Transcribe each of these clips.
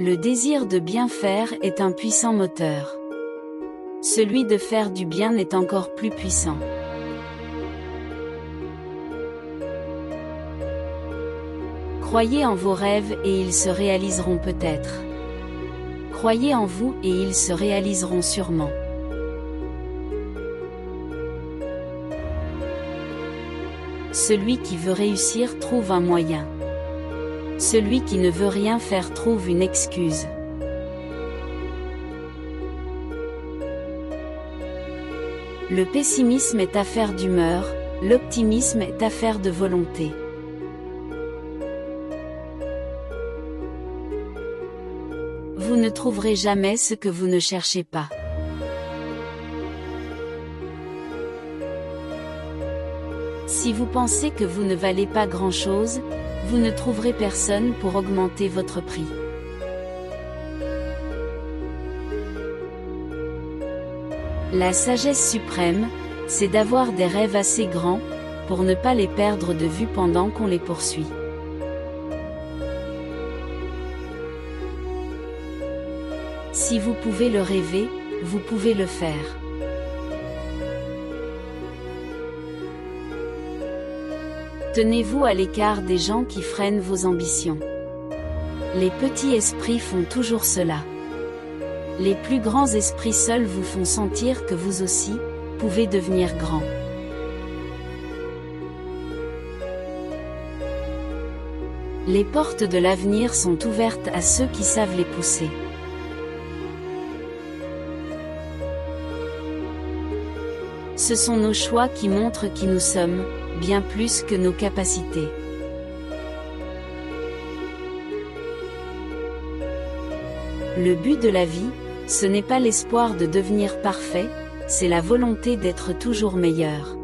Le désir de bien faire est un puissant moteur. Celui de faire du bien est encore plus puissant. Croyez en vos rêves et ils se réaliseront peut-être. Croyez en vous et ils se réaliseront sûrement. Celui qui veut réussir trouve un moyen. Celui qui ne veut rien faire trouve une excuse. Le pessimisme est affaire d'humeur, l'optimisme est affaire de volonté. Vous ne trouverez jamais ce que vous ne cherchez pas. Si vous pensez que vous ne valez pas grand-chose, vous ne trouverez personne pour augmenter votre prix. La sagesse suprême, c'est d'avoir des rêves assez grands, pour ne pas les perdre de vue pendant qu'on les poursuit. Si vous pouvez le rêver, vous pouvez le faire. Tenez-vous à l'écart des gens qui freinent vos ambitions. Les petits esprits font toujours cela. Les plus grands esprits seuls vous font sentir que vous aussi, pouvez devenir grand. Les portes de l'avenir sont ouvertes à ceux qui savent les pousser. Ce sont nos choix qui montrent qui nous sommes, bien plus que nos capacités. Le but de la vie, ce n'est pas l'espoir de devenir parfait, c'est la volonté d'être toujours meilleur.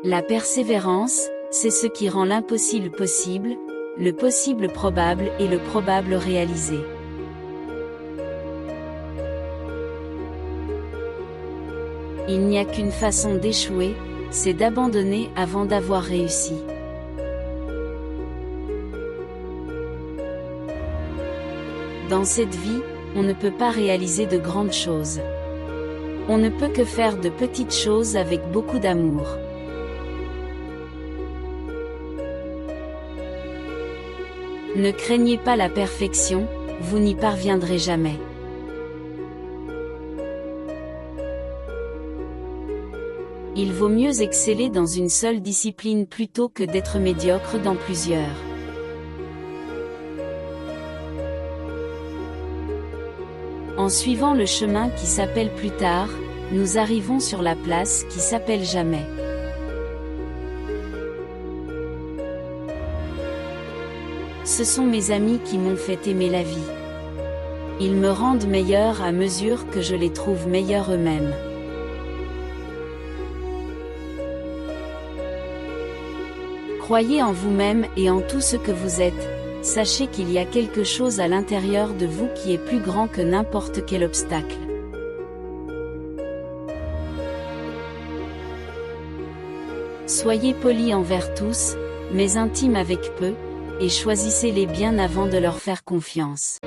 La persévérance, c'est ce qui rend l'impossible possible, le possible probable et le probable réalisé. Il n'y a qu'une façon d'échouer, c'est d'abandonner avant d'avoir réussi. Dans cette vie, on ne peut pas réaliser de grandes choses. On ne peut que faire de petites choses avec beaucoup d'amour. Ne craignez pas la perfection, vous n'y parviendrez jamais. Il vaut mieux exceller dans une seule discipline plutôt que d'être médiocre dans plusieurs. En suivant le chemin qui s'appelle plus tard, nous arrivons sur la place qui s'appelle jamais. Ce sont mes amis qui m'ont fait aimer la vie. Ils me rendent meilleur à mesure que je les trouve meilleurs eux-mêmes. Croyez en vous-même et en tout ce que vous êtes, sachez qu'il y a quelque chose à l'intérieur de vous qui est plus grand que n'importe quel obstacle. Soyez polis envers tous, mais intimes avec peu, et choisissez-les bien avant de leur faire confiance.